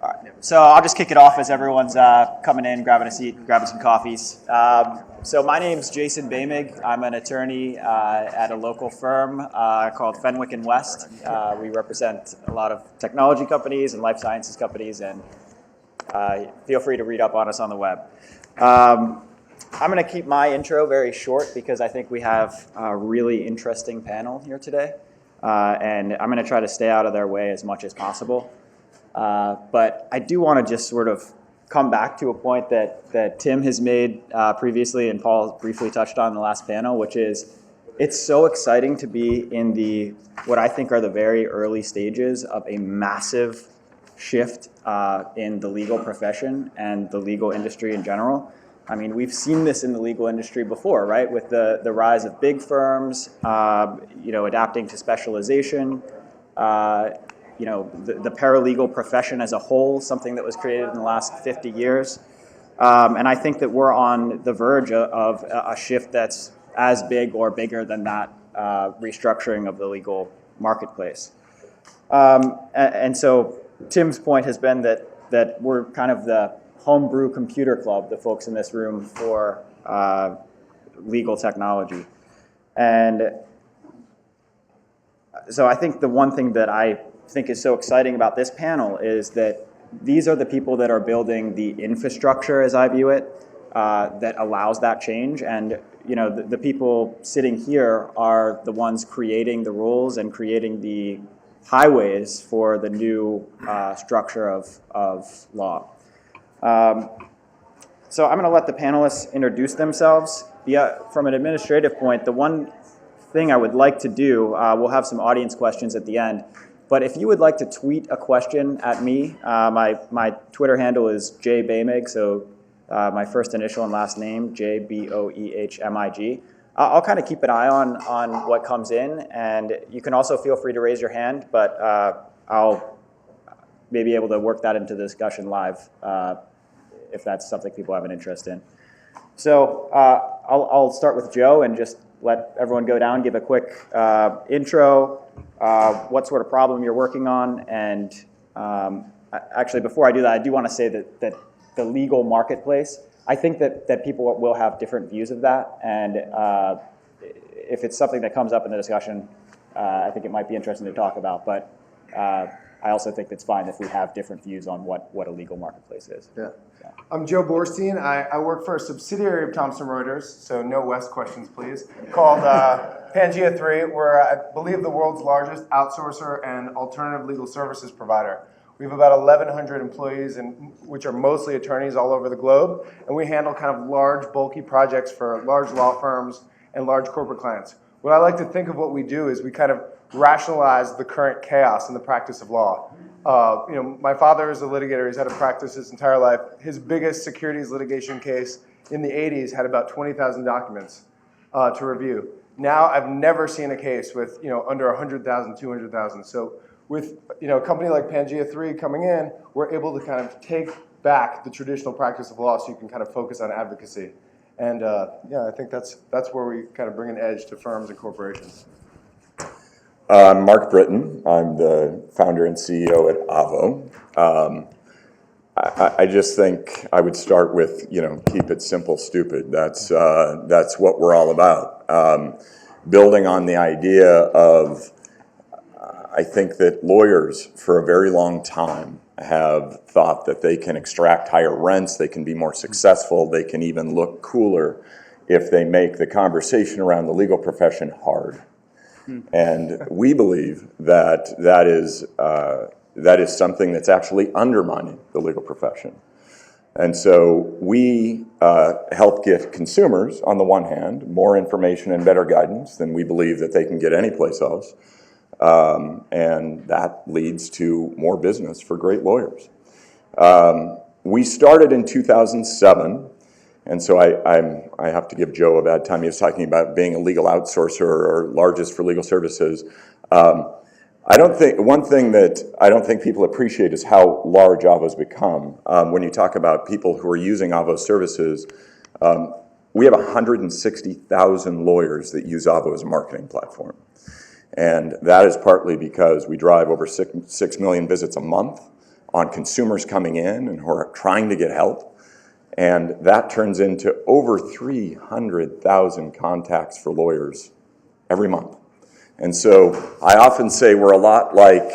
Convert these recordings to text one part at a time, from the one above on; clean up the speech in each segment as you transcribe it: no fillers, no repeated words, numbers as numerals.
All right. So I'll just kick it off as everyone's coming in, grabbing a seat, grabbing some coffees. So my name's Jason Boehmig. I'm an attorney at a local firm called Fenwick and West. We represent a lot of technology companies and life sciences companies, and feel free to read up on us on the web. I'm going to keep my intro very short because I think we have a really interesting panel here today, and I'm going to try to stay out of their way as much as possible. But I do want to just sort of come back to a point that Tim has made previously and Paul briefly touched on in the last panel, which is it's so exciting to be in what I think are the very early stages of a massive shift in the legal profession and the legal industry in general. I mean, we've seen this in the legal industry before, right? With the rise of big firms, adapting to specialization, the paralegal profession as a whole, something that was created in the last 50 years. And I think that we're on the verge of a shift that's as big or bigger than that restructuring of the legal marketplace. And so Tim's point has been that we're kind of the homebrew computer club, the folks in this room, for legal technology. And so I think the one thing that I think is so exciting about this panel is that these are the people that are building the infrastructure, as I view it, that allows that change. And the people sitting here are the ones creating the rules and creating the highways for the new structure of law. So I'm going to let the panelists introduce themselves. From an administrative point, the one thing I would like to do, we'll have some audience questions at the end, but if you would like to tweet a question at me, my Twitter handle is jboehmig, so my first initial and last name, JBOEHMIG. I'll kind of keep an eye on what comes in, and you can also feel free to raise your hand, but I'll may be able to work that into the discussion live if that's something people have an interest in. So I'll start with Joe and just let everyone go down, give a quick intro, what sort of problem you're working on, and actually before I do that, I do want to say that the legal marketplace, I think that people will have different views of that, and if it's something that comes up in the discussion, I think it might be interesting to talk about, but I also think it's fine if we have different views on what a legal marketplace is. Yeah. I'm Joe Borstein. I work for a subsidiary of Thomson Reuters, so no West questions, please, called Pangea 3. We're, I believe, the world's largest outsourcer and alternative legal services provider. We have about 1,100 employees, which are mostly attorneys all over the globe, and we handle kind of large, bulky projects for large law firms and large corporate clients. What I like to think of what we do is we kind of rationalize the current chaos in the practice of law. My father is a litigator. He's had a practice his entire life. His biggest securities litigation case in the 80s had about 20,000 documents to review. Now I've never seen a case with under 100,000, 200,000. So with a company like Pangea 3 coming in, we're able to kind of take back the traditional practice of law so you can kind of focus on advocacy. And I think that's where we kind of bring an edge to firms and corporations. I'm Mark Britton. I'm the founder and CEO at Avvo. I just think I would start with, keep it simple, stupid. That's what we're all about. Building on the idea of, I think that lawyers for a very long time have thought that they can extract higher rents, they can be more successful, they can even look cooler if they make the conversation around the legal profession hard. And we believe that is something that's actually undermining the legal profession. And so we help get consumers, on the one hand, more information and better guidance than we believe that they can get anyplace else. And that leads to more business for great lawyers. We started in 2007. And so I have to give Joe a bad time. He was talking about being a legal outsourcer or largest for legal services. One thing that I don't think people appreciate is how large Avvo's become. When you talk about people who are using Avvo services, we have 160,000 lawyers that use Avvo as a marketing platform. And that is partly because we drive over 6 million visits a month on consumers coming in and who are trying to get help. And that turns into over 300,000 contacts for lawyers every month. And so I often say we're a lot like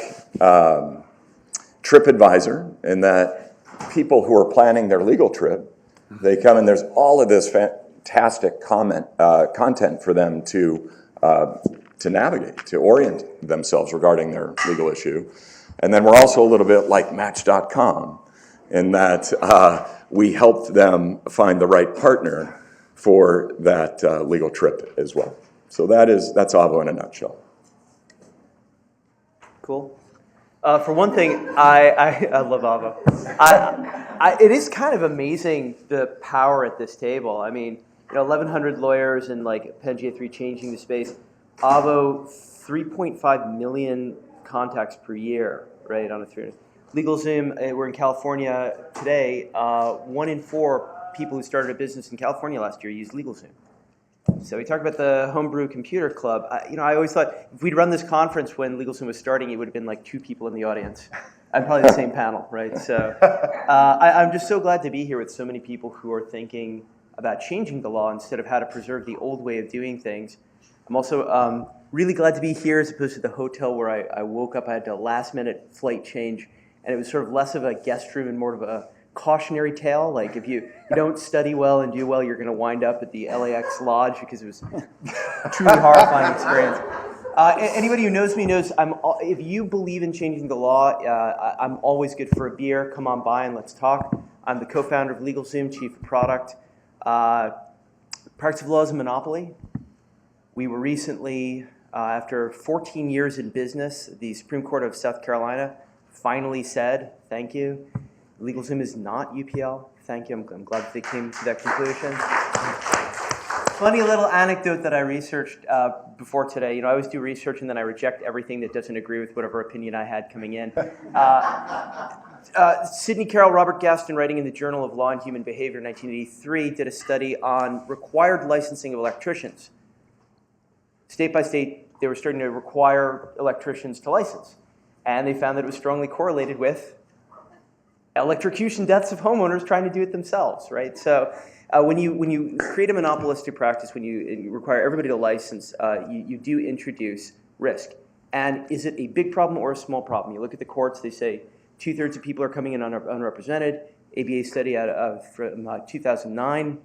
TripAdvisor in that people who are planning their legal trip, they come and there's all of this fantastic content for them to navigate, to orient themselves regarding their legal issue. And then we're also a little bit like Match.com in that we helped them find the right partner for that legal trip as well. So that's Avvo in a nutshell. Cool. For one thing, I love Avvo. It is kind of amazing the power at this table. I mean, 1,100 lawyers and like Pangea 3 changing the space. Avvo, 3.5 million contacts per year, right, on a 300. LegalZoom, we're in California today. 1 in 4 people who started a business in California last year used LegalZoom. So we talked about the Homebrew Computer Club. I always thought if we'd run this conference when LegalZoom was starting, it would have been like 2 people in the audience. And probably the same panel, right? So I'm just so glad to be here with so many people who are thinking about changing the law instead of how to preserve the old way of doing things. I'm also really glad to be here as opposed to the hotel where I woke up. I had a last-minute flight change, and it was sort of less of a guest room and more of a cautionary tale. Like if you don't study well and do well, you're going to wind up at the LAX Lodge because it was a truly horrifying experience. Anybody who knows me knows if you believe in changing the law, I'm always good for a beer. Come on by and let's talk. I'm the co-founder of LegalZoom, chief of product. Practice of law is a monopoly. We were recently, after 14 years in business, the Supreme Court of South Carolina finally said, thank you. LegalZoom is not UPL. Thank you. I'm glad that they came to that conclusion. Funny little anecdote that I researched before today. I always do research and then I reject everything that doesn't agree with whatever opinion I had coming in. Sidney Carroll, Robert Gaston, writing in the Journal of Law and Human Behavior in 1983, did a study on required licensing of electricians. State by state, they were starting to require electricians to license. And they found that it was strongly correlated with electrocution deaths of homeowners trying to do it themselves, right? So when you create a monopolistic practice, when you require everybody to license, you do introduce risk. And is it a big problem or a small problem? You look at the courts, they say 2/3 of people are coming in unrepresented. ABA study from 2009,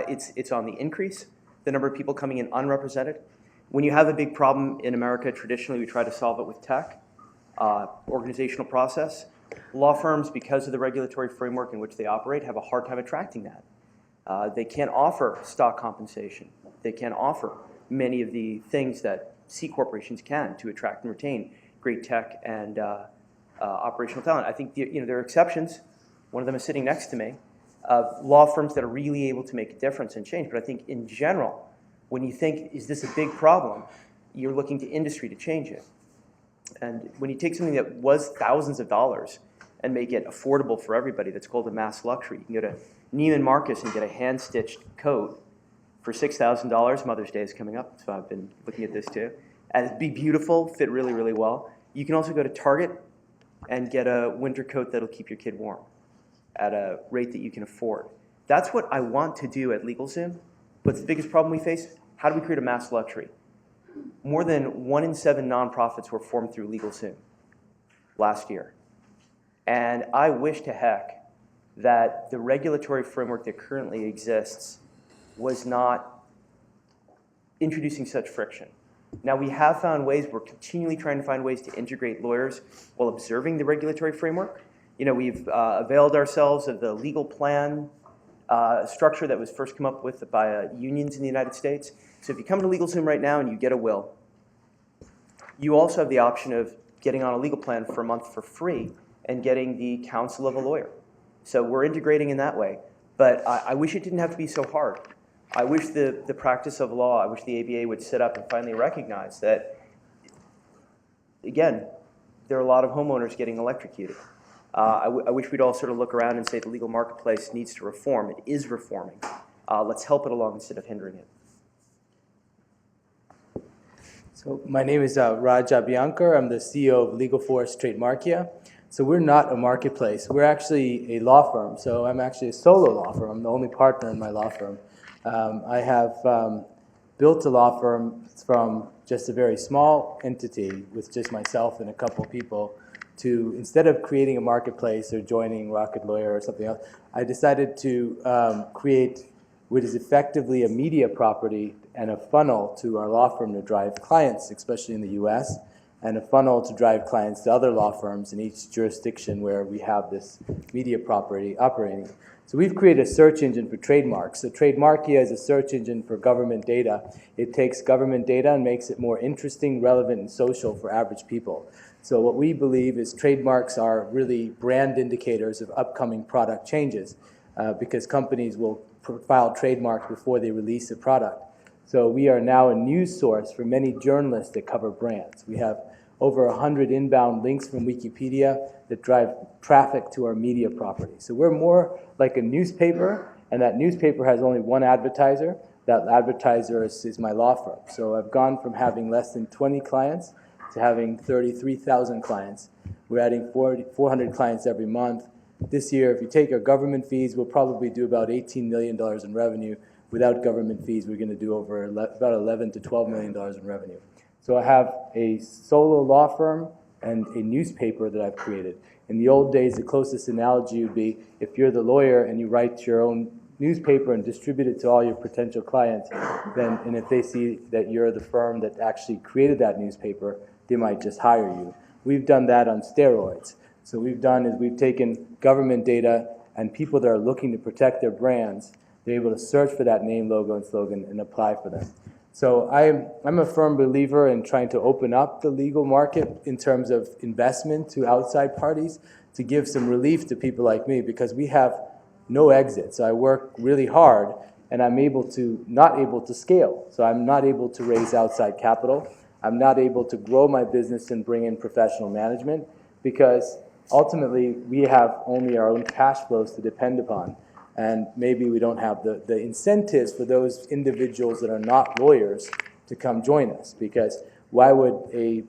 it's on the increase, the number of people coming in unrepresented. When you have a big problem in America, traditionally we try to solve it with tech, organizational process. Law firms, because of the regulatory framework in which they operate, have a hard time attracting that. They can't offer stock compensation. They can't offer many of the things that C corporations can to attract and retain great tech and operational talent. I think there are exceptions. One of them is sitting next to me, of law firms that are really able to make a difference and change. But I think in general, when you think, is this a big problem, you're looking to industry to change it. And when you take something that was thousands of dollars and make it affordable for everybody, that's called a mass luxury. You can go to Neiman Marcus and get a hand-stitched coat for $6,000. Mother's Day is coming up, so I've been looking at this too. And it'd be beautiful, fit really, really well. You can also go to Target and get a winter coat that'll keep your kid warm at a rate that you can afford. That's what I want to do at LegalZoom. What's the biggest problem we face? How do we create a mass luxury? More than 1 in 7 nonprofits were formed through LegalZoom last year. And I wish to heck that the regulatory framework that currently exists was not introducing such friction. Now, we have found ways, we're continually trying to find ways to integrate lawyers while observing the regulatory framework. We've availed ourselves of the legal plan structure that was first come up with by unions in the United States. So if you come to LegalZoom right now and you get a will, you also have the option of getting on a legal plan for a month for free and getting the counsel of a lawyer. So we're integrating in that way. But I wish it didn't have to be so hard. I wish the practice of law, I wish the ABA would sit up and finally recognize that, again, there are a lot of homeowners getting electrocuted. I wish we'd all sort of look around and say the legal marketplace needs to reform. It is reforming. Let's help it along instead of hindering it. So my name is Raj Abhyanker. I'm the CEO of LegalForce Trademarkia. So we're not a marketplace. We're actually a law firm. So I'm actually a solo law firm. I'm the only partner in my law firm. I have built a law firm from just a very small entity with just myself and a couple people to, instead of creating a marketplace or joining Rocket Lawyer or something else, I decided to create what is effectively a media property and a funnel to our law firm to drive clients, especially in the US, and a funnel to drive clients to other law firms in each jurisdiction where we have this media property operating. So we've created a search engine for trademarks. So Trademarkia is a search engine for government data. It takes government data and makes it more interesting, relevant, and social for average people. So what we believe is trademarks are really brand indicators of upcoming product changes because companies will file trademarks before they release a product. So we are now a news source for many journalists that cover brands. We have over 100 inbound links from Wikipedia that drive traffic to our media property. So we're more like a newspaper, and that newspaper has only one advertiser. That advertiser is my law firm. So I've gone from having less than 20 clients to having 33,000 clients. We're adding 400 clients every month. This year, if you take our government fees, we'll probably do about $18 million in revenue. Without government fees, we're going to do over about $11 to $12 million in revenue. So I have a solo law firm and a newspaper that I've created. In the old days, the closest analogy would be if you're the lawyer and you write your own newspaper and distribute it to all your potential clients, then, and if they see that you're the firm that actually created that newspaper, they might just hire you. We've done that on steroids. So what we've done is we've taken government data and people that are looking to protect their brands, they're able to search for that name, logo, and slogan and apply for them. So I'm a firm believer in trying to open up the legal market in terms of investment to outside parties to give some relief to people like me because we have no exit. So I work really hard and I'm not able to scale. So I'm not able to raise outside capital. I'm not able to grow my business and bring in professional management because ultimately we have only our own cash flows to depend upon. And maybe we don't have the incentives for those individuals that are not lawyers to come join us. Because why would a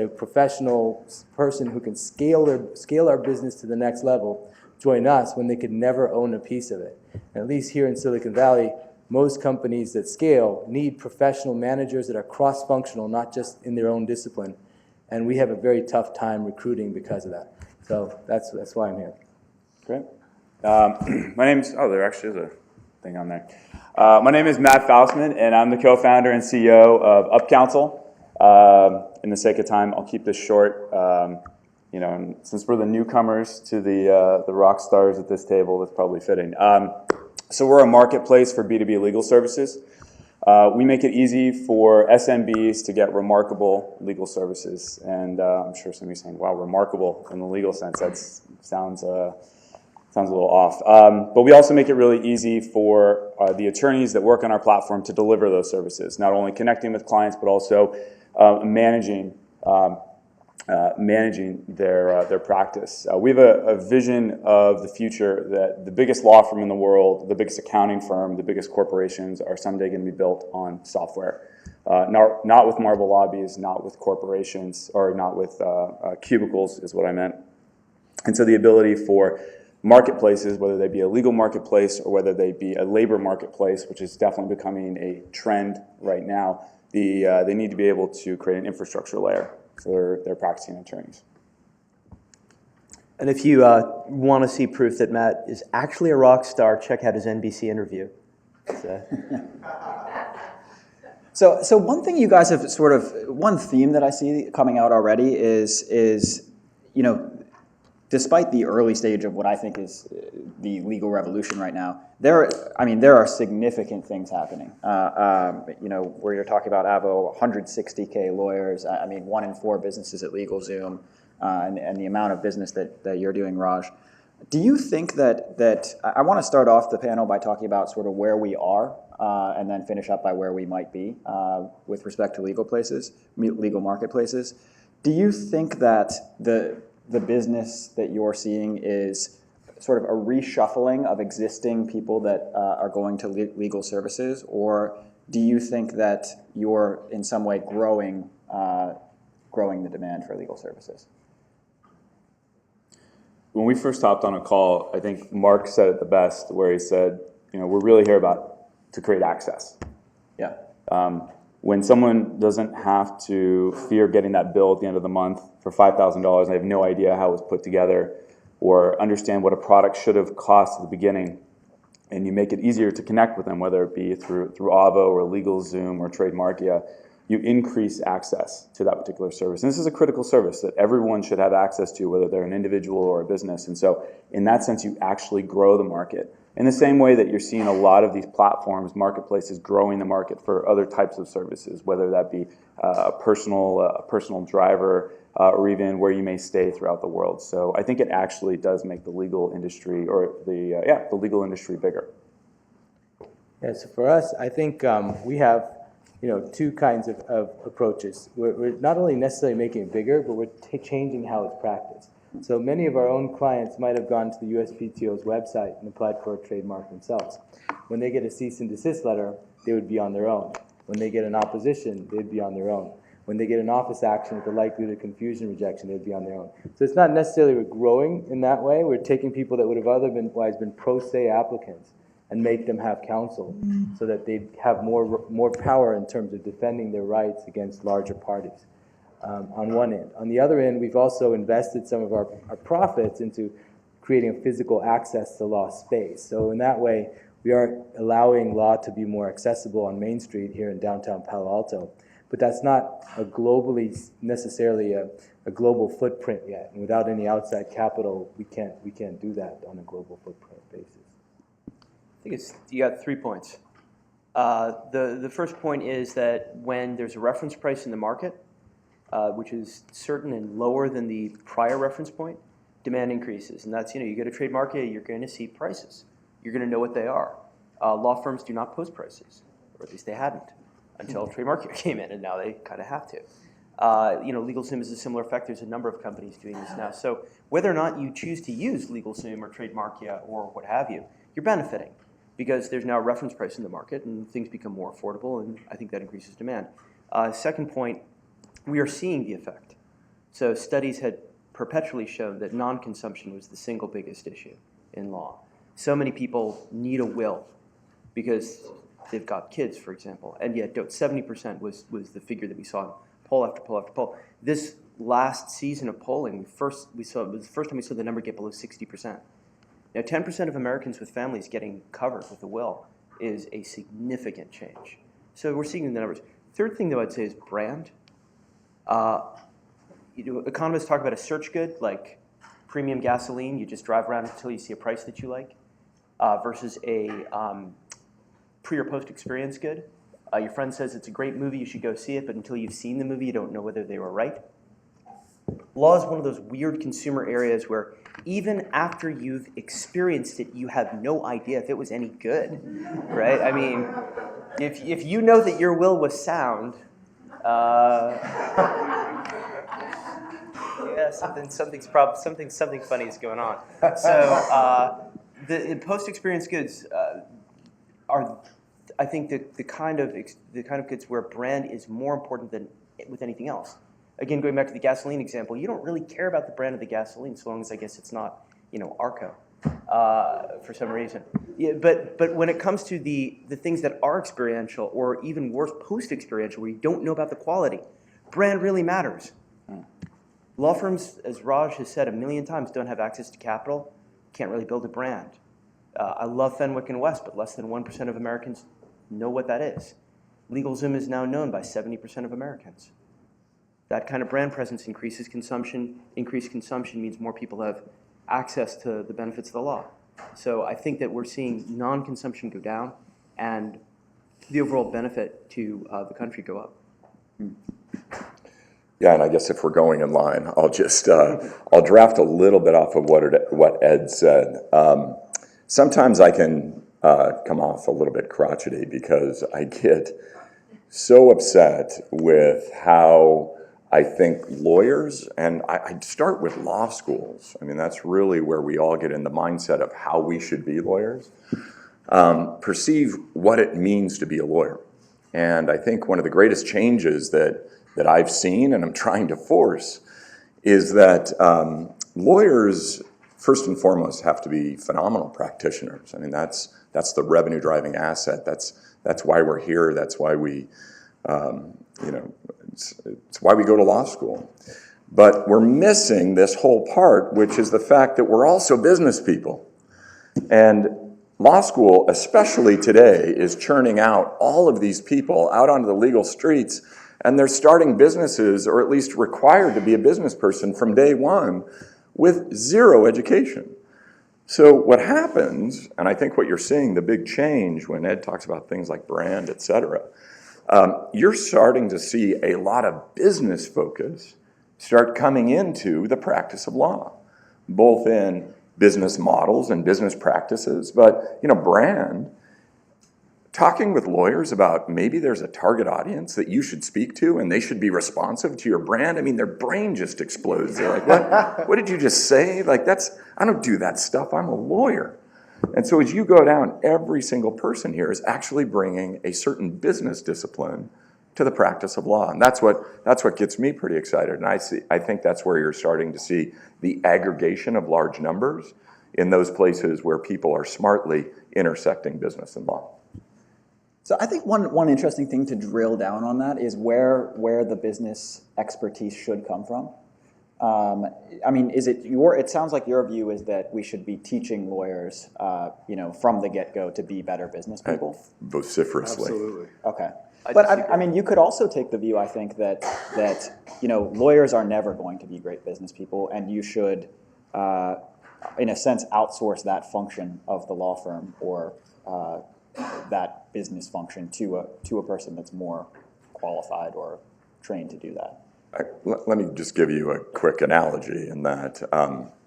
professional person who can scale our business to the next level join us when they could never own a piece of it? And at least here in Silicon Valley, most companies that scale need professional managers that are cross-functional, not just in their own discipline. And we have a very tough time recruiting because of that. So that's why I'm here. Great. My name's, there actually is a thing on there. My name is Matt Faustman, and I'm the co-founder and CEO of Upcounsel. In the sake of time, I'll keep this short. And since we're the newcomers to the rock stars at this table, that's probably fitting. So we're a marketplace for B2B legal services. We make it easy for SMBs to get remarkable legal services. And I'm sure some of you are saying, wow, remarkable in the legal sense. That sounds a little off. But we also make it really easy for the attorneys that work on our platform to deliver those services, not only connecting with clients, but also managing their practice. We have a vision of the future that the biggest law firm in the world, the biggest accounting firm, the biggest corporations are someday going to be built on software. Not with marble lobbies, not with corporations, or not with cubicles is what I meant. And so the ability for marketplaces, whether they be a legal marketplace or whether they be a labor marketplace, which is definitely becoming a trend right now, they need to be able to create an infrastructure layer for their practicing attorneys. And if you want to see proof that Matt is actually a rock star, check out his NBC interview. So one thing you guys have one theme that I see coming out already is despite the early stage of what I think is the legal revolution right now, there are significant things happening. Where you're talking about Avvo, 160K lawyers. 1 in 4 businesses at LegalZoom, and the amount of business that you're doing, Raj. Do you think that I want to start off the panel by talking about sort of where we are, and then finish up by where we might be with respect to legal marketplaces. Do you think that the business that you're seeing is sort of a reshuffling of existing people that are going to legal services, or do you think that you're in some way growing the demand for legal services? when we first hopped on a call, I think Mark said it the best, where he said, we're really here to create access. Yeah. When someone doesn't have to fear getting that bill at the end of the month for $5,000, and they have no idea how it was put together, or understand what a product should have cost at the beginning, and you make it easier to connect with them, whether it be through Avvo or LegalZoom or Trademarkia, you increase access to that particular service. And this is a critical service that everyone should have access to, whether they're an individual or a business. And so in that sense, you actually grow the market. In the same way that you're seeing a lot of these platforms, marketplaces, growing the market for other types of services, whether that be a personal driver, or even where you may stay throughout the world. So I think it actually does make the legal industry, or the legal industry bigger. Yeah, so for us, I think we have two kinds of approaches. We're not only necessarily making it bigger, but we're changing how it's practiced. So many of our own clients might have gone to the USPTO's website and applied for a trademark themselves. When they get a cease and desist letter, they would be on their own. When they get an opposition, they'd be on their own. When they get an office action with a likelihood of confusion rejection, they'd be on their own. So it's not necessarily we're growing in that way. We're taking people that would have otherwise been pro se applicants and make them have counsel so that they'd have more power in terms of defending their rights against larger parties on one end. On the other end, we've also invested some of our profits into creating a physical access to law space. So in that way, we are allowing law to be more accessible on Main Street here in downtown Palo Alto. But that's not necessarily a global footprint yet. And without any outside capital, we can't do that on a global footprint basis. I think you got 3 points. The first point is that when there's a reference price in the market, which is certain and lower than the prior reference point, demand increases. And that's, you go to Trademarkia, you're going to see prices. You're going to know what they are. Law firms do not post prices, or at least they hadn't until Trademarkia came in, and now they kind of have to. LegalZoom is a similar effect. There's a number of companies doing this now. So whether or not you choose to use LegalZoom or Trademarkia or what have you, you're benefiting because there's now a reference price in the market and things become more affordable, and I think that increases demand. Second point, we are seeing the effect. So studies had perpetually shown that non-consumption was the single biggest issue in law. So many people need a will because they've got kids, for example, and yet 70% was the figure that we saw in poll after poll after poll. This last season of polling, it was the first time we saw the number get below 60%. Now, 10% of Americans with families getting covered with a will is a significant change. So we're seeing the numbers. Third thing, though, I'd say is brand. Economists talk about a search good, like premium gasoline. You just drive around until you see a price that you like, versus a pre or post experience good. Your friend says it's a great movie, you should go see it, but until you've seen the movie, you don't know whether they were right. Law is one of those weird consumer areas where even after you've experienced it, you have no idea if it was any good, right? I mean, if you know that your will was sound, yeah, something funny is going on. So the post-experience goods are, I think, the kind of goods where brand is more important than with anything else. Again, going back to the gasoline example, you don't really care about the brand of the gasoline so long as I guess it's not, Arco, for some reason. Yeah, but when it comes to the things that are experiential, or even worse, post-experiential, where you don't know about the quality, brand really matters. Law firms, as Raj has said 1,000,000 times, don't have access to capital, can't really build a brand. I love Fenwick and West, but less than 1% of Americans know what that is. LegalZoom is now known by 70% of Americans. That kind of brand presence increases consumption. Increased consumption means more people have access to the benefits of the law. So I think that we're seeing non-consumption go down and the overall benefit to the country go up. Yeah, and I guess if we're going in line, I'll just I'll draft a little bit off of what Ed said. Sometimes I can come off a little bit crotchety because I get so upset with how I think lawyers, and I'd start with law schools. I mean, that's really where we all get in the mindset of how we should be lawyers, perceive what it means to be a lawyer. And I think one of the greatest changes that I've seen and I'm trying to force is that lawyers first and foremost have to be phenomenal practitioners. I mean, that's the revenue driving asset. That's why we're here. That's why we, it's why we go to law school. But we're missing this whole part, which is the fact that we're also business people. And law school, especially today, is churning out all of these people out onto the legal streets, and they're starting businesses, or at least required to be a business person from day one, with zero education. So what happens, and I think what you're seeing, the big change when Ed talks about things like brand, et cetera, you're starting to see a lot of business focus start coming into the practice of law, both in business models and business practices, but brand, talking with lawyers about maybe there's a target audience that you should speak to and they should be responsive to your brand. I mean, their brain just explodes. They're like, what did you just say? Like, I don't do that stuff. I'm a lawyer. And so as you go down, every single person here is actually bringing a certain business discipline to the practice of law. And that's what gets me pretty excited. And I think that's where you're starting to see the aggregation of large numbers in those places where people are smartly intersecting business and law. So I think one interesting thing to drill down on that is where the business expertise should come from. I mean, it sounds like your view is that we should be teaching lawyers, from the get-go to be better business people? Vociferously. Absolutely. Okay. But I mean, you could also take the view, I think, that lawyers are never going to be great business people, and you should, in a sense, outsource that function of the law firm or that business function to a person that's more qualified or trained to do that. Let me just give you a quick analogy in that,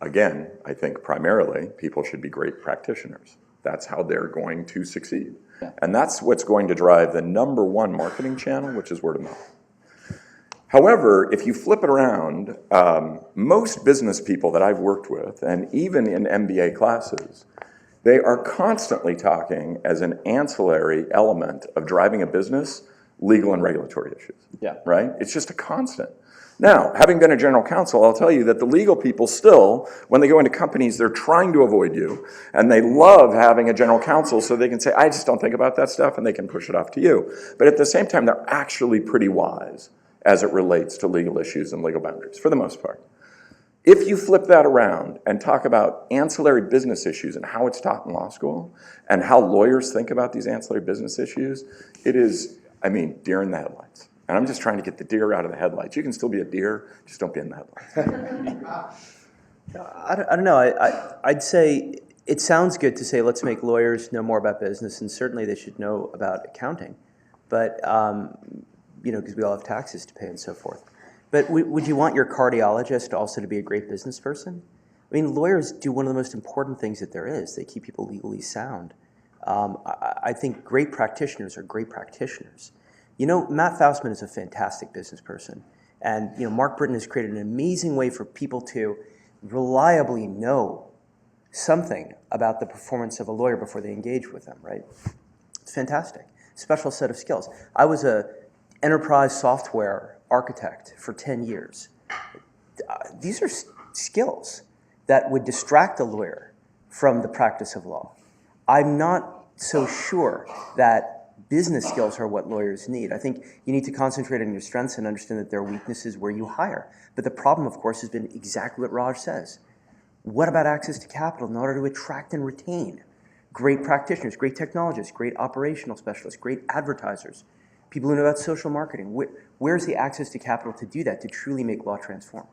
again, I think primarily people should be great practitioners. That's how they're going to succeed. Yeah. And that's what's going to drive the number one marketing channel, which is word of mouth. However, if you flip it around, most business people that I've worked with, and even in MBA classes, they are constantly talking as an ancillary element of driving a business, legal and regulatory issues. Yeah. Right? It's just a constant. Now, having been a general counsel, I'll tell you that the legal people still, when they go into companies, they're trying to avoid you, and they love having a general counsel so they can say, I just don't think about that stuff, and they can push it off to you. But at the same time, they're actually pretty wise as it relates to legal issues and legal boundaries, for the most part. If you flip that around and talk about ancillary business issues and how it's taught in law school, and how lawyers think about these ancillary business issues, it is, deer in the headlights. And I'm just trying to get the deer out of the headlights. You can still be a deer, just don't be in the headlights. I don't know. I'd say it sounds good to say let's make lawyers know more about business, and certainly they should know about accounting. But, because we all have taxes to pay and so forth. But would you want your cardiologist also to be a great business person? I mean, lawyers do one of the most important things that there is. They keep people legally sound. I think great practitioners are great practitioners. Matt Faustman is a fantastic business person. And, Mark Britton has created an amazing way for people to reliably know something about the performance of a lawyer before they engage with them, right? It's fantastic. Special set of skills. I was a enterprise software architect for 10 years. These are skills that would distract a lawyer from the practice of law. I'm not so sure that business skills are what lawyers need. I think you need to concentrate on your strengths and understand that there are weaknesses where you hire. But the problem, of course, has been exactly what Raj says. What about access to capital in order to attract and retain great practitioners, great technologists, great operational specialists, great advertisers, people who know about social marketing? Where's the access to capital to do that, to truly make law transform?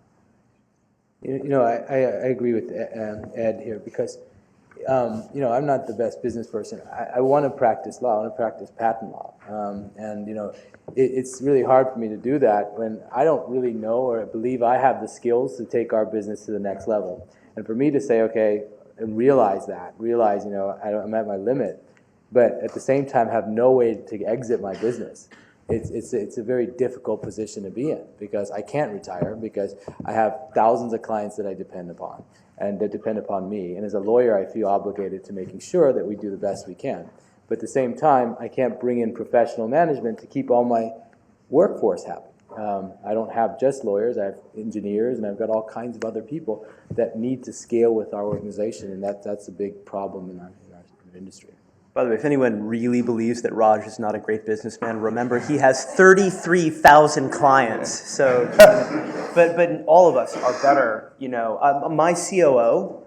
I agree with Ed here because, I'm not the best business person. I want to practice law. I want to practice patent law. It's really hard for me to do that when I don't really know or believe I have the skills to take our business to the next level. And for me to say, okay, and realize I'm at my limit, but at the same time have no way to exit my business. It's a very difficult position to be in because I can't retire because I have thousands of clients that I depend upon and that depend upon me. And as a lawyer, I feel obligated to making sure that we do the best we can. But at the same time, I can't bring in professional management to keep all my workforce happy. I don't have just lawyers, I have engineers, and I've got all kinds of other people that need to scale with our organization, and that's a big problem in our industry. By the way, if anyone really believes that Raj is not a great businessman, remember he has 33,000 clients. So, but all of us are better. My COO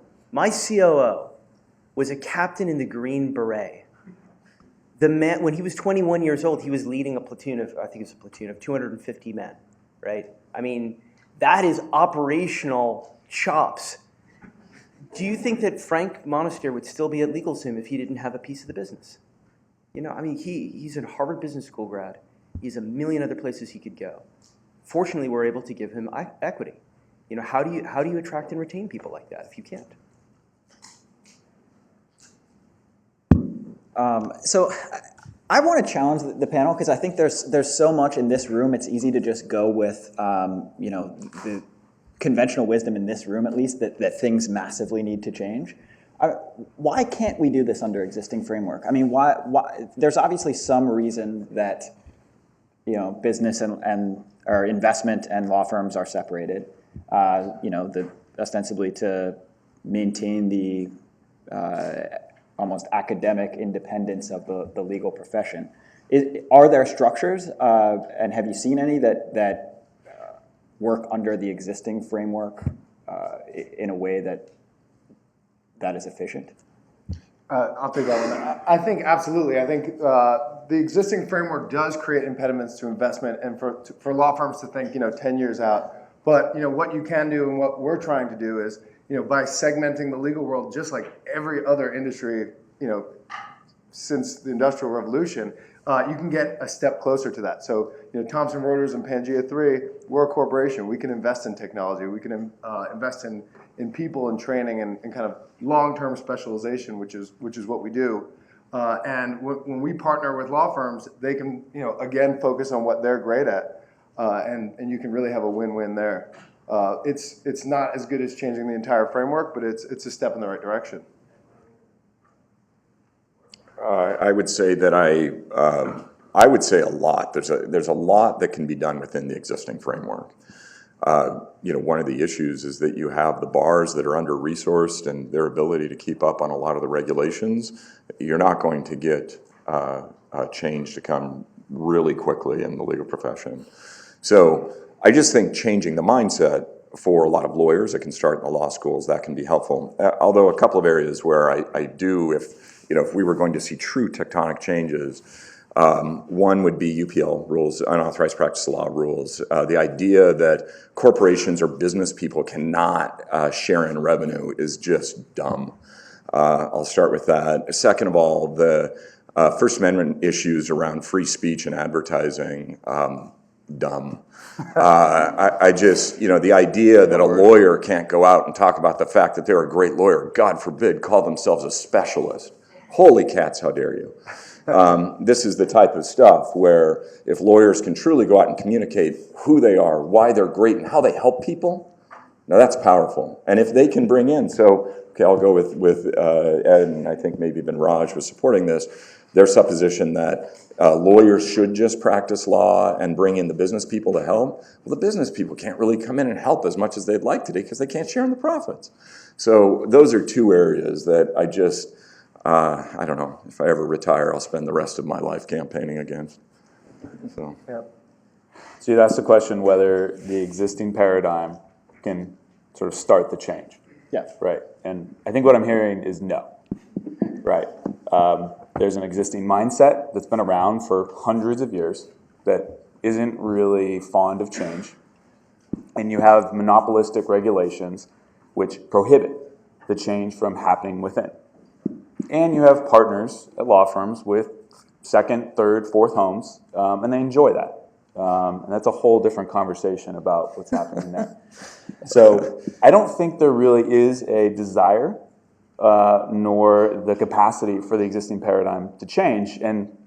was a captain in the Green Beret. The man, when he was 21 years old, he was leading a platoon of, I think it was a platoon of 250 men, right? I mean, that is operational chops. Do you think that Frank Monastir would still be at LegalZoom if he didn't have a piece of the business? He's a Harvard Business School grad. He has a million other places he could go. Fortunately, we're able to give him equity. How do you attract and retain people like that if you can't? So I want to challenge the panel because I think there's so much in this room. It's easy to just go with the conventional wisdom in this room, at least, that things massively need to change. Why can't we do this under existing framework? I mean, why? There's obviously some reason that business and or investment and law firms are separated. Ostensibly to maintain the almost academic independence of the legal profession. Are there structures, and have you seen any that work under the existing framework in a way that is efficient? I'll take that one. I think absolutely. I think the existing framework does create impediments to investment and for law firms to think 10 years out. But what you can do and what we're trying to do is by segmenting the legal world just like every other industry since the Industrial Revolution, you can get a step closer to that. So Thomson Reuters and Pangea 3, we're a corporation. We can invest in technology. We can invest in people and training and kind of long-term specialization, which is what we do. And when we partner with law firms, they can again focus on what they're great at, and you can really have a win-win there. It's not as good as changing the entire framework, but it's a step in the right direction. I would say that I would say a lot. There's a lot that can be done within the existing framework. One of the issues is that you have the bars that are under-resourced and their ability to keep up on a lot of the regulations. You're not going to get change to come really quickly in the legal profession. So I just think changing the mindset for a lot of lawyers that can start in the law schools, that can be helpful. Although a couple of areas where I do, if we were going to see true tectonic changes, one would be UPL rules, unauthorized practice law rules. The idea that corporations or business people cannot share in revenue is just dumb. I'll start with that. Second of all, the First Amendment issues around free speech and advertising, dumb. I just, the idea that a lawyer can't go out and talk about the fact that they're a great lawyer, God forbid, call themselves a specialist. Holy cats, how dare you. This is the type of stuff where if lawyers can truly go out and communicate who they are, why they're great, and how they help people, now that's powerful. And if they can bring in, I'll go with Ed, and I think maybe even Raj was supporting this, their supposition that lawyers should just practice law and bring in the business people to help. Well, the business people can't really come in and help as much as they'd like today because they can't share in the profits. So those are two areas that I just, I don't know, if I ever retire, I'll spend the rest of my life campaigning against. So you'd ask the question whether the existing paradigm can sort of start the change. Yeah. Right. And I think what I'm hearing is no. Right. There's an existing mindset that's been around for hundreds of years that isn't really fond of change. And you have monopolistic regulations which prohibit the change from happening within. And you have partners at law firms with second, third, fourth homes, and they enjoy that. And that's a whole different conversation about what's happening there. So I don't think there really is a desire nor the capacity for the existing paradigm to change. And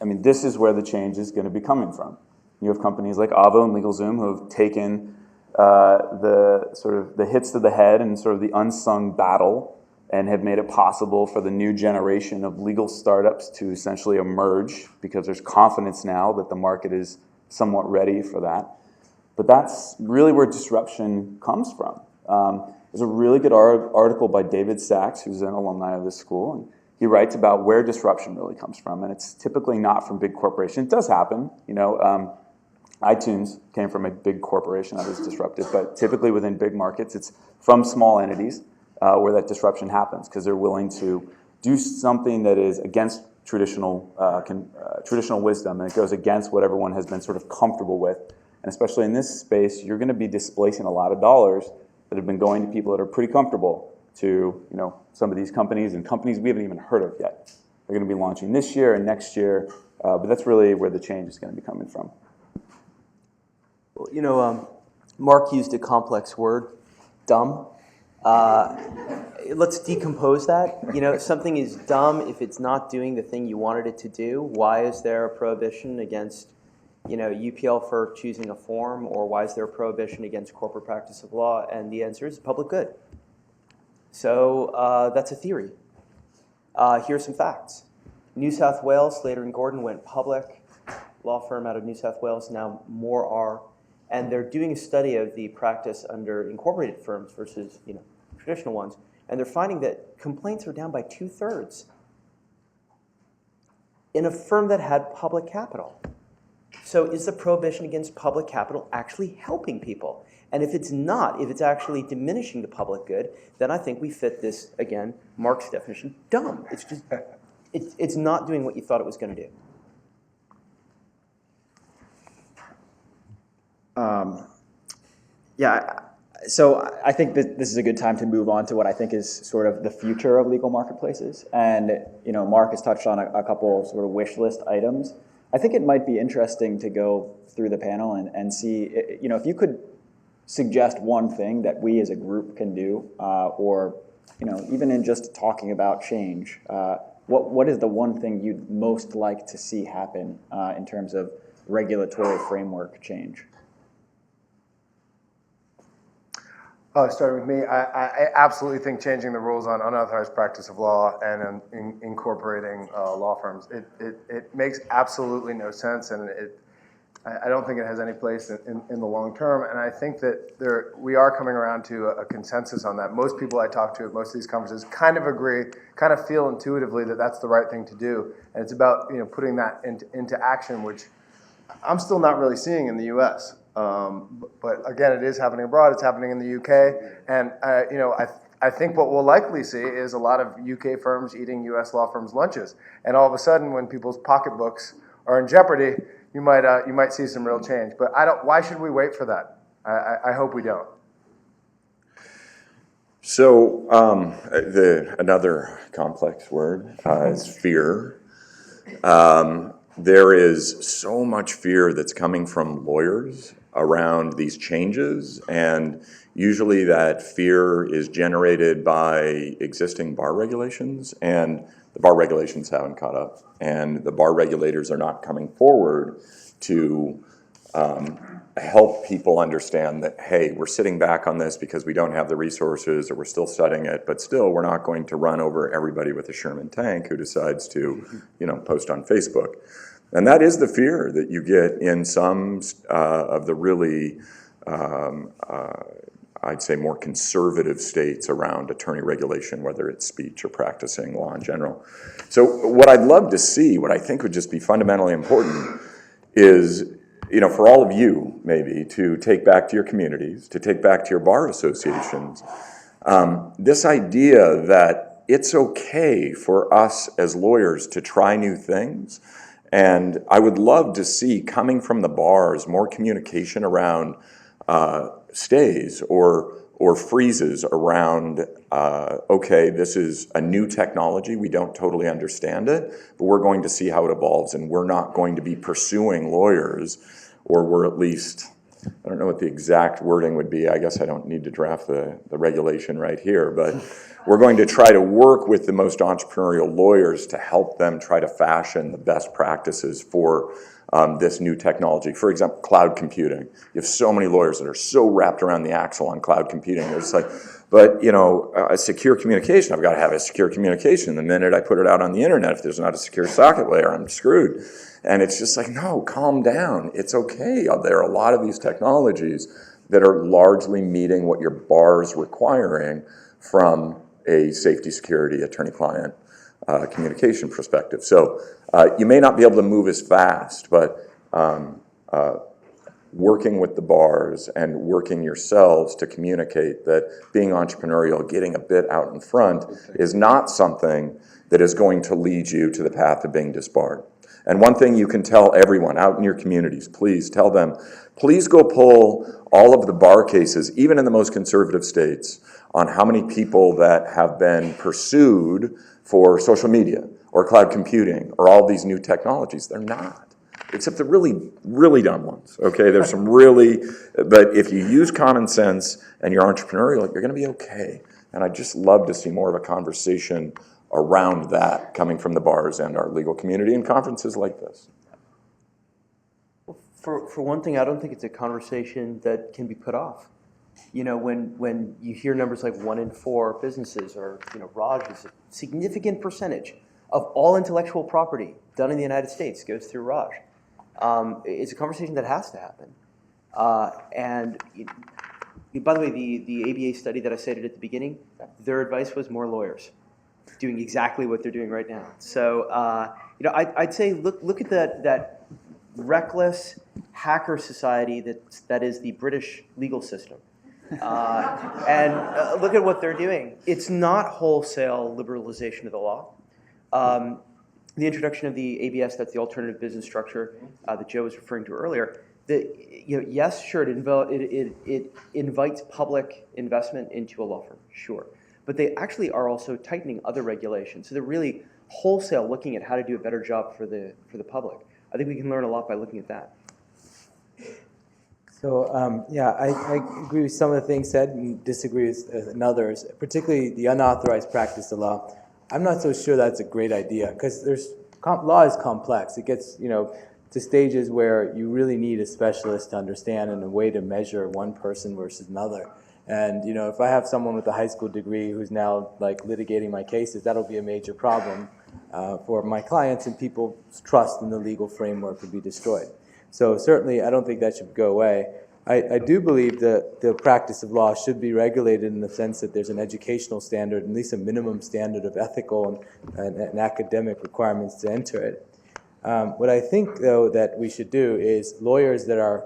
I mean, this is where the change is going to be coming from. You have companies like Avvo and LegalZoom who have taken the hits to the head and sort of the unsung battle and have made it possible for the new generation of legal startups to essentially emerge because there's confidence now that the market is somewhat ready for that. But that's really where disruption comes from. There's a really good article by David Sachs, who's an alumni of this school, and he writes about where disruption really comes from, and it's typically not from big corporations. It does happen, iTunes came from a big corporation that was disrupted, but typically within big markets, it's from small entities where that disruption happens because they're willing to do something that is against traditional wisdom, and it goes against what everyone has been sort of comfortable with. And especially in this space, you're going to be displacing a lot of dollars that have been going to people that are pretty comfortable to some of these companies and companies we haven't even heard of yet. They're going to be launching this year and next year, but that's really where the change is going to be coming from. Well, Mark used a complex word, dumb. Let's decompose that. Something is dumb if it's not doing the thing you wanted it to do. Why is there a prohibition against, UPL for choosing a form, or why is there a prohibition against corporate practice of law? And the answer is public good. So that's a theory. Here's some facts. New South Wales, Slater and Gordon went public. Law firm out of New South Wales, now more are. And they're doing a study of the practice under incorporated firms versus traditional ones. And they're finding that complaints are down by 2/3 in a firm that had public capital. So is the prohibition against public capital actually helping people? And if it's not, if it's actually diminishing the public good, then I think we fit this, again, Mark's definition, dumb. It's just, it's not doing what you thought it was going to do. So I think that this is a good time to move on to what I think is sort of the future of legal marketplaces. And Mark has touched on a couple of sort of wish list items. I think it might be interesting to go through the panel and see, if you could suggest one thing that we as a group can do, or even in just talking about change, what is the one thing you'd most like to see happen in terms of regulatory framework change? Starting with me, I absolutely think changing the rules on unauthorized practice of law and incorporating law firms, it makes absolutely no sense, and I don't think it has any place in the long term. And I think that we are coming around to a consensus on that. Most people I talk to at most of these conferences kind of agree, kind of feel intuitively that that's the right thing to do, and it's about putting that into action, which I'm still not really seeing in the U.S. But again, it is happening abroad. It's happening in the UK, and I think what we'll likely see is a lot of UK firms eating US law firms' lunches, and all of a sudden, when people's pocketbooks are in jeopardy, you might see some real change. But why should we wait for that? I hope we don't. So another complex word is fear. There is so much fear that's coming from lawyers around these changes, and usually that fear is generated by existing bar regulations, and the bar regulations haven't caught up, and the bar regulators are not coming forward to help people understand that, hey, we're sitting back on this because we don't have the resources, or we're still studying it, but still we're not going to run over everybody with a Sherman tank who decides to post on Facebook. And that is the fear that you get in some of the really, I'd say, more conservative states around attorney regulation, whether it's speech or practicing law in general. So what I'd love to see, what I think would just be fundamentally important is, for all of you, maybe, to take back to your communities, to take back to your bar associations, this idea that it's okay for us as lawyers to try new things. And I would love to see, coming from the bars, more communication around stays or freezes around, okay, this is a new technology, we don't totally understand it, but we're going to see how it evolves, and we're not going to be pursuing lawyers, or we're at least, I don't know what the exact wording would be, I guess I don't need to draft the regulation right here, but we're going to try to work with the most entrepreneurial lawyers to help them try to fashion the best practices for this new technology. For example, cloud computing. You have so many lawyers that are so wrapped around the axle on cloud computing. They're just like, but a secure communication, I've got to have a secure communication. The minute I put it out on the internet, if there's not a secure socket layer, I'm screwed. And it's just like, no, calm down. It's okay. There are a lot of these technologies that are largely meeting what your bar is requiring from a safety, security, attorney-client communication perspective. So you may not be able to move as fast, but working with the bars and working yourselves to communicate that being entrepreneurial, getting a bit out in front, is not something that is going to lead you to the path of being disbarred. And one thing you can tell everyone out in your communities, please tell them, please go pull all of the bar cases, even in the most conservative states, on how many people that have been pursued for social media or cloud computing or all these new technologies. They're not, except the really, really dumb ones, okay? There's some really, but if you use common sense and you're entrepreneurial, you're gonna be okay. And I'd just love to see more of a conversation around that coming from the bars and our legal community in conferences like this. For one thing, I don't think it's a conversation that can be put off. When you hear numbers like 1 in 4 businesses, or Raj is a significant percentage of all intellectual property done in the United States goes through Raj. It's a conversation that has to happen. And by the way, the ABA study that I cited at the beginning, their advice was more lawyers doing exactly what they're doing right now. So I'd say look at that reckless hacker society that is the British legal system. And look at what they're doing. It's not wholesale liberalization of the law. The introduction of the ABS, that's the alternative business structure that Joe was referring to earlier. Yes, sure, it invites public investment into a law firm, sure. But they actually are also tightening other regulations. So they're really wholesale looking at how to do a better job for the public. I think we can learn a lot by looking at that. So I agree with some of the things said and disagree with others, particularly the unauthorized practice of law. I'm not so sure that's a great idea because law is complex. It gets to stages where you really need a specialist to understand and a way to measure one person versus another. And if I have someone with a high school degree who's now litigating my cases, that'll be a major problem for my clients, and people's trust in the legal framework would be destroyed. So certainly I don't think that should go away. I do believe that the practice of law should be regulated in the sense that there's an educational standard, at least a minimum standard of ethical and academic requirements to enter it. What I think, though, that we should do is lawyers that are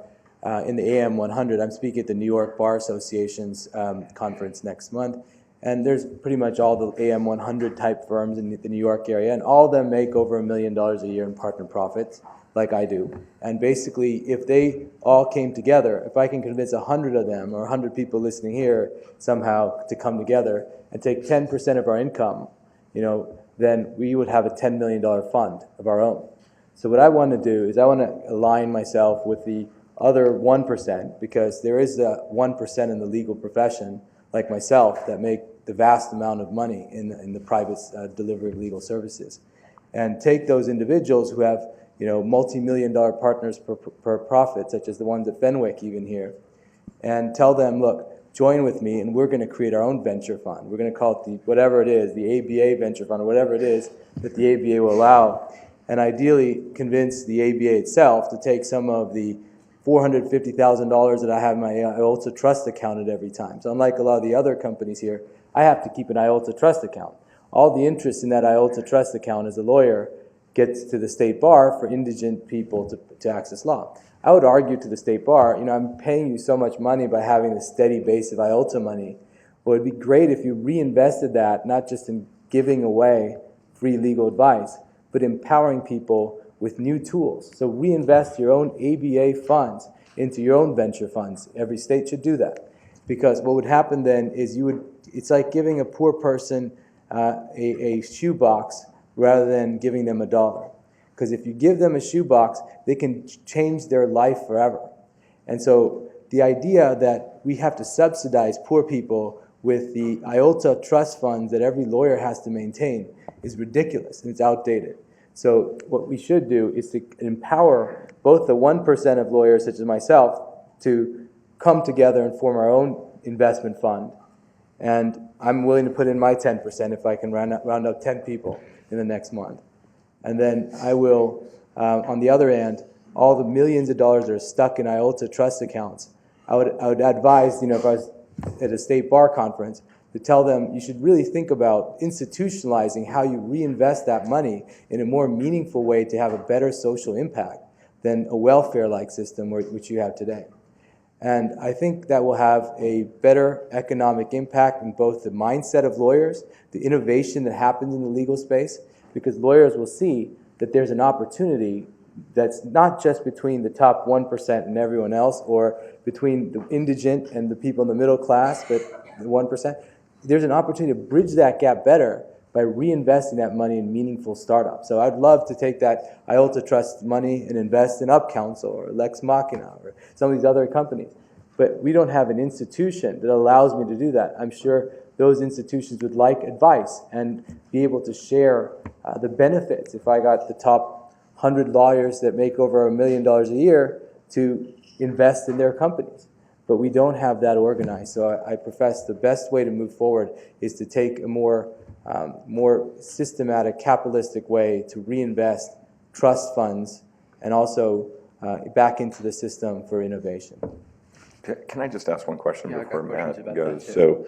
in the AM 100, I'm speaking at the New York Bar Association's conference next month, and there's pretty much all the AM 100 type firms in the New York area, and all of them make over $1 million a year in partner profits, like I do. And basically, if they all came together, if I can convince 100 of them or 100 people listening here somehow to come together and take 10% of our income, then we would have a $10 million fund of our own. So what I want to do is I want to align myself with the other 1%, because there is a 1% in the legal profession, like myself, that make the vast amount of money in the private delivery of legal services. And take those individuals who have multi-million-dollar partners per profit, such as the ones at Fenwick even here, and tell them, look, join with me, and we're going to create our own venture fund. We're going to call it whatever it is, the ABA venture fund, or whatever it is that the ABA will allow, and ideally convince the ABA itself to take some of the $450,000 that I have in my IOLTA trust account at every time. So unlike a lot of the other companies here, I have to keep an IOLTA trust account. All the interest in that IOLTA trust account as a lawyer gets to the state bar for indigent people to access law. I would argue to the state bar, I'm paying you so much money by having this steady base of IOLTA money. Well, it'd be great if you reinvested that, not just in giving away free legal advice, but empowering people with new tools. So reinvest your own ABA funds into your own venture funds. Every state should do that. Because what would happen then is it's like giving a poor person a shoebox rather than giving them $1. Because if you give them a shoebox, they can change their life forever. And so the idea that we have to subsidize poor people with the IOLTA trust funds that every lawyer has to maintain is ridiculous and it's outdated. So what we should do is to empower both the 1% of lawyers, such as myself, to come together and form our own investment fund. And I'm willing to put in my 10% if I can round up 10 people in the next month. And then I will, on the other end, all the millions of dollars that are stuck in IOLTA trust accounts, I would advise, if I was at a state bar conference, to tell them you should really think about institutionalizing how you reinvest that money in a more meaningful way to have a better social impact than a welfare-like system which you have today. And I think that will have a better economic impact in both the mindset of lawyers, the innovation that happens in the legal space, because lawyers will see that there's an opportunity that's not just between the top 1% and everyone else, or between the indigent and the people in the middle class, but the 1%. There's an opportunity to bridge that gap better by reinvesting that money in meaningful startups. So I'd love to take that IOLTA Trust money and invest in Upcounsel or Lex Machina or some of these other companies. But we don't have an institution that allows me to do that. I'm sure those institutions would like advice and be able to share the benefits. If I got the top 100 lawyers that make over $1 million a year to invest in their companies. But we don't have that organized. So I profess the best way to move forward is to take a more systematic, capitalistic way to reinvest trust funds and also back into the system for innovation. Can I just ask one question Yeah, before I've got questions Matt about goes? that So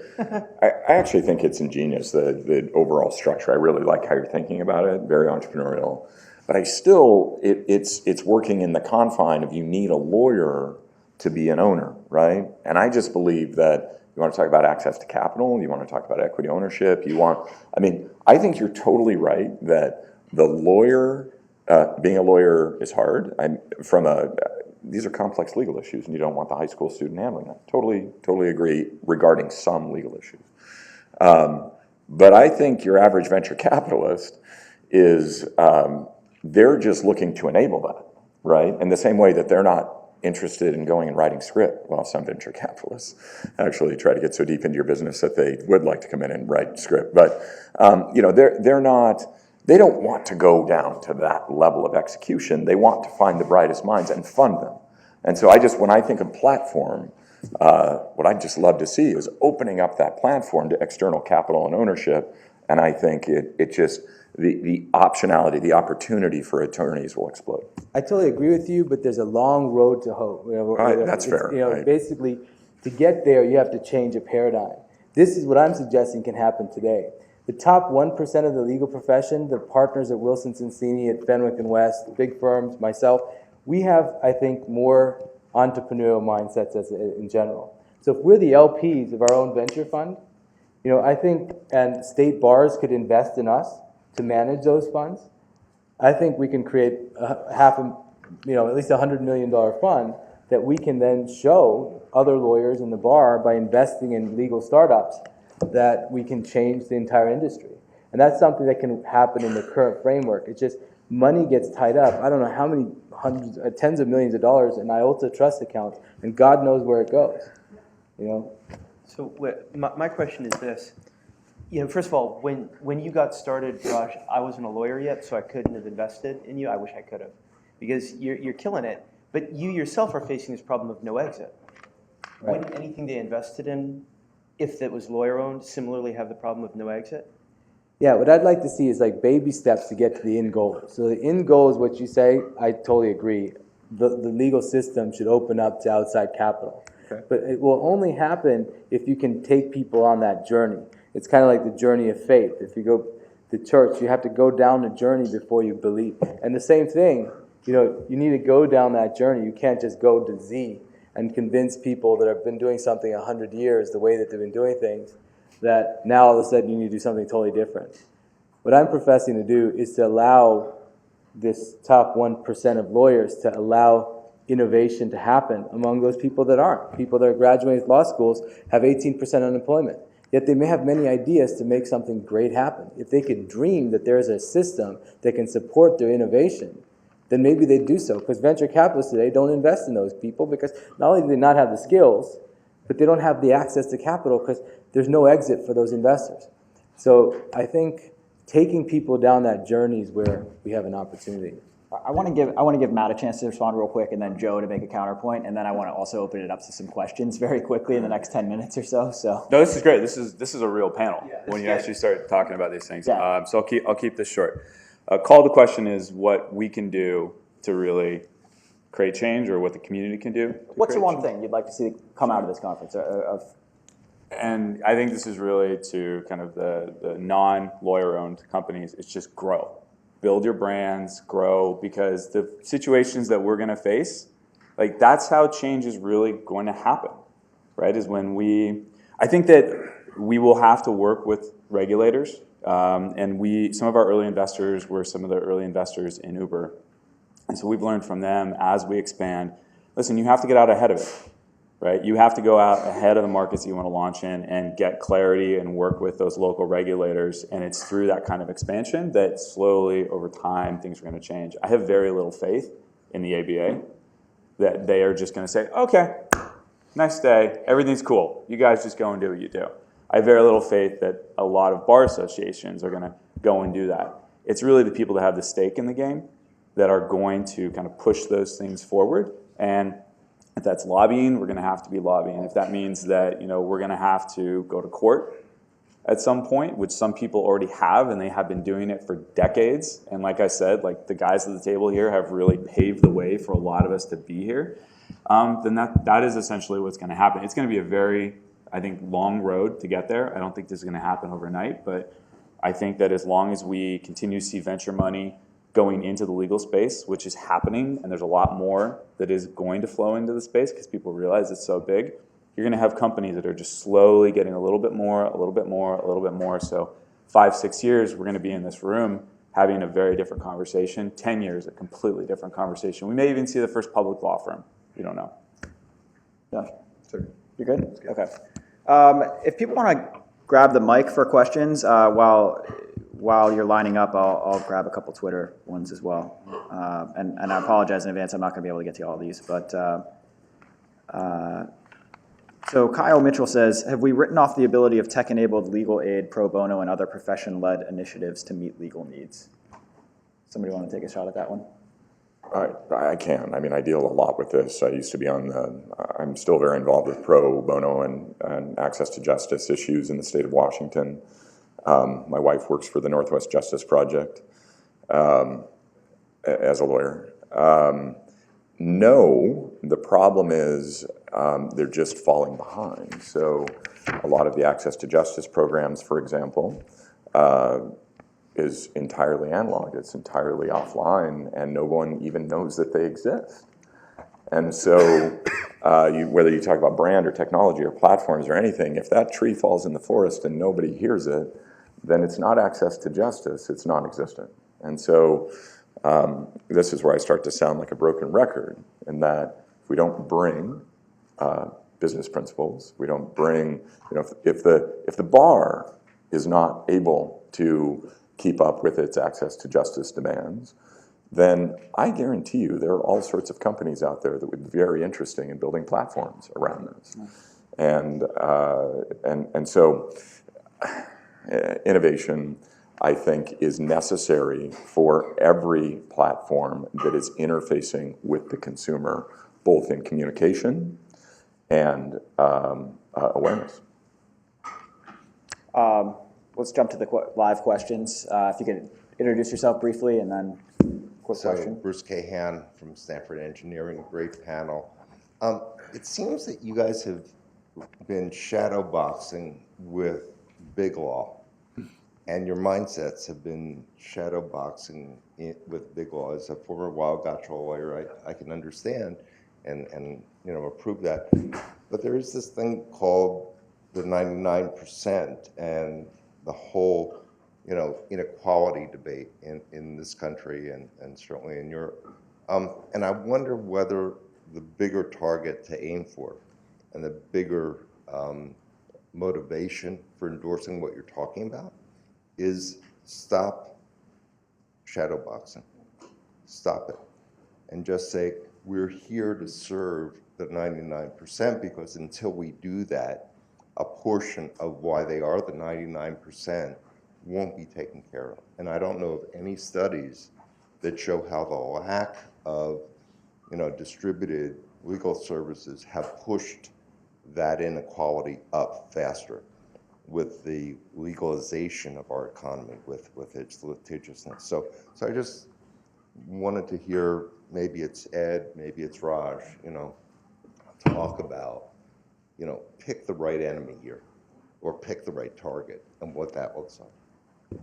I actually think it's ingenious, the overall structure. I really like how you're thinking about it, very entrepreneurial. But I still, it's working in the confine of you need a lawyer to be an owner, right? And I just believe that you want to talk about access to capital, you want to talk about equity ownership, I think you're totally right that the lawyer, being a lawyer is hard. These are complex legal issues and you don't want the high school student handling that. Totally agree regarding some legal issues. But I think your average venture capitalist is, they're just looking to enable that, right? In the same way that they're not interested in going and writing script. Well, some venture capitalists actually try to get so deep into your business that they would like to come in and write script. But they don't want to go down to that level of execution. They want to find the brightest minds and fund them. And so when I think of platform, what I'd just love to see is opening up that platform to external capital and ownership. And I think the optionality, the opportunity for attorneys will explode. I totally agree with you, but there's a long road to hope. That's fair. Right. Basically, to get there, you have to change a paradigm. This is what I'm suggesting can happen today. The top 1% of the legal profession, the partners at Wilson Sonsini, at Fenwick and West, the big firms, myself, we have, I think, more entrepreneurial mindsets in general. So if we're the LPs of our own venture fund, I think, and state bars could invest in us to manage those funds, I think we can create at least $100 million fund that we can then show other lawyers in the bar by investing in legal startups that we can change the entire industry. And that's something that can happen in the current framework. It's just money gets tied up. I don't know how many tens of millions of dollars in IOLTA trust accounts, and God knows where it goes. So my question is this. First of all, when you got started, Raj, I wasn't a lawyer yet, so I couldn't have invested in you. I wish I could have, because you're killing it. But you yourself are facing this problem of no exit. Right. Wouldn't anything they invested in, if it was lawyer-owned, similarly have the problem of no exit? Yeah, what I'd like to see is like baby steps to get to the end goal. So the end goal is what you say. I totally agree. The legal system should open up to outside capital. Okay. But it will only happen if you can take people on that journey. It's kind of like the journey of faith. If you go to church, you have to go down the journey before you believe. And the same thing, you need to go down that journey. You can't just go to Z and convince people that have been doing something 100 years the way that they've been doing things, that now all of a sudden you need to do something totally different. What I'm professing to do is to allow this top 1% of lawyers to allow innovation to happen among those people that aren't. People that are graduating law schools have 18% unemployment. Yet they may have many ideas to make something great happen. If they could dream that there's a system that can support their innovation, then maybe they'd do so. Because venture capitalists today don't invest in those people because not only do they not have the skills, but they don't have the access to capital because there's no exit for those investors. So I think taking people down that journey is where we have an opportunity. I want to give Matt a chance to respond real quick, and then Joe to make a counterpoint, and then I want to also open it up to some questions very quickly in the next 10 minutes or so. So No, this is great. This is a real panel when you actually start talking about these things. Yeah. So I'll keep this short. Call to question is what we can do to really create change, or what the community can do. what's the one thing you'd like to see come out of this conference? And I think this is really to kind of the non-lawyer owned companies. It's just grow. Build your brands, grow, because the situations that we're going to face, like that's how change is really going to happen, right? Is when I think that we will have to work with regulators, and some of our early investors were some of the early investors in Uber. And so we've learned from them as we expand, listen, you have to get out ahead of it. Right? You have to go out ahead of the markets that you want to launch in and get clarity and work with those local regulators. And it's through that kind of expansion that slowly over time things are going to change. I have very little faith in the ABA that they are just going to say, okay, next day, everything's cool. You guys just go and do what you do. I have very little faith that a lot of bar associations are going to go and do that. It's really the people that have the stake in the game that are going to kind of push those things forward. And if that's lobbying, we're going to have to be lobbying. If that means that we're going to have to go to court at some point, which some people already have, and they have been doing it for decades. And like I said, like the guys at the table here have really paved the way for a lot of us to be here. Then that is essentially what's going to happen. It's going to be a very, I think, long road to get there. I don't think this is going to happen overnight, but I think that as long as we continue to see venture money going into the legal space, which is happening, and there's a lot more that is going to flow into the space because people realize it's so big, you're going to have companies that are just slowly getting a little bit more, a little bit more, a little bit more. So 5-6 years, we're going to be in this room having a very different conversation. 10 years, a completely different conversation. We may even see the first public law firm. We don't know. Yeah. You're good? Okay. If people want to grab the mic for questions while you're lining up, I'll grab a couple Twitter ones as well. And I apologize in advance, I'm not going to be able to get to all these. But so Kyle Mitchell says, have we written off the ability of tech-enabled legal aid, pro bono, and other profession-led initiatives to meet legal needs? Somebody want to take a shot at that one? I can. I mean, I deal a lot with this. I used to be I'm still very involved with pro bono and access to justice issues in the state of Washington. My wife works for the Northwest Justice Project as a lawyer. No, the problem is they're just falling behind. So a lot of the access to justice programs, for example, is entirely analog. It's entirely offline, and no one even knows that they exist. And so whether you talk about brand or technology or platforms or anything, if that tree falls in the forest and nobody hears it, then it's not access to justice, it's non-existent. And so this is where I start to sound like a broken record, in that if we don't bring business principles, we don't bring, if the bar is not able to keep up with its access to justice demands, then I guarantee you there are all sorts of companies out there that would be very interesting in building platforms around this. And so innovation, I think, is necessary for every platform that is interfacing with the consumer, both in communication and awareness. Let's jump to the live questions. If you could introduce yourself briefly and then quick question. Bruce Cahan from Stanford Engineering, great panel. It seems that you guys have been shadow boxing with big law, and your mindsets have been shadow boxing with big law. As a former wild gotcha lawyer, I can understand and approve that. But there is this thing called the 99% and the whole inequality debate in this country and certainly in Europe. And I wonder whether the bigger target to aim for and the bigger motivation for endorsing what you're talking about is stop shadowboxing. Stop it. And just say, we're here to serve the 99%, because until we do that, a portion of why they are the 99% won't be taken care of. And I don't know of any studies that show how the lack of, distributed legal services have pushed that inequality up faster with the legalization of our economy, with its litigiousness. So I just wanted to hear, maybe it's Ed, maybe it's Raj, talk about, pick the right enemy here, or pick the right target, and what that looks like.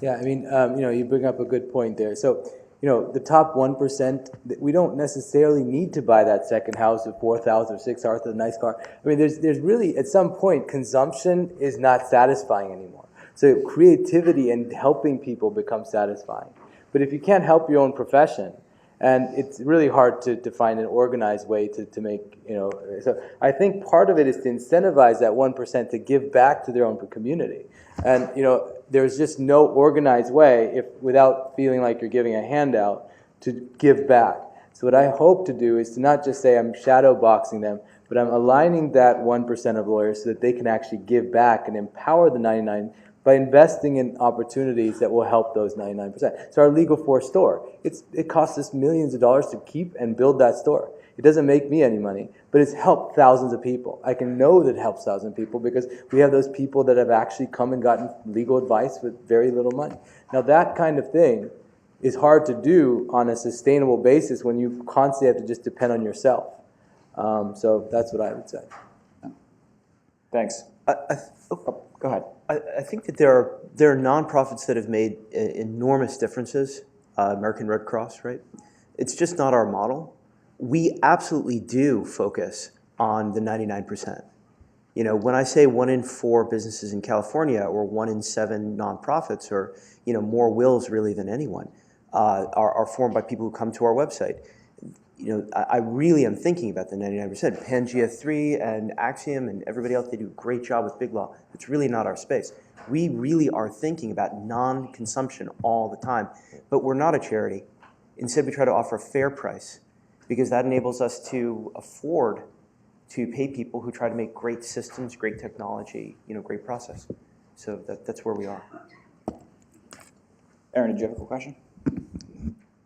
Yeah, I mean, you bring up a good point there. So, the top 1%, we don't necessarily need to buy that second house with 4th house or 6th house with a nice car. I mean, there's really, at some point, consumption is not satisfying anymore. So creativity and helping people becomes satisfying. But if you can't help your own profession, and it's really hard to find an organized way to make, so I think part of it is to incentivize that 1% to give back to their own community. And, there's just no organized way, without feeling like you're giving a handout, to give back. So what I hope to do is to not just say I'm shadow boxing them, but I'm aligning that 1% of lawyers so that they can actually give back and empower the 99 by investing in opportunities that will help those 99%. So our LegalForce store, it costs us millions of dollars to keep and build that store. It doesn't make me any money, but it's helped thousands of people. I can know that it helps thousands of people because we have those people that have actually come and gotten legal advice with very little money. Now that kind of thing is hard to do on a sustainable basis when you constantly have to just depend on yourself. So that's what I would say. Thanks. Go ahead. I think that there are nonprofits that have made enormous differences. American Red Cross, right? It's just not our model. We absolutely do focus on the 99%. When I say 1 in 4 businesses in California, or 1 in 7 nonprofits, or more wills really than anyone, are formed by people who come to our website. I really am thinking about the 99%. Pangea 3 and Axiom and everybody else, they do a great job with big law. It's really not our space. We really are thinking about non-consumption all the time, but we're not a charity. Instead, we try to offer a fair price because that enables us to afford to pay people who try to make great systems, great technology, great process. So that's where we are. Aaron, did you have a question?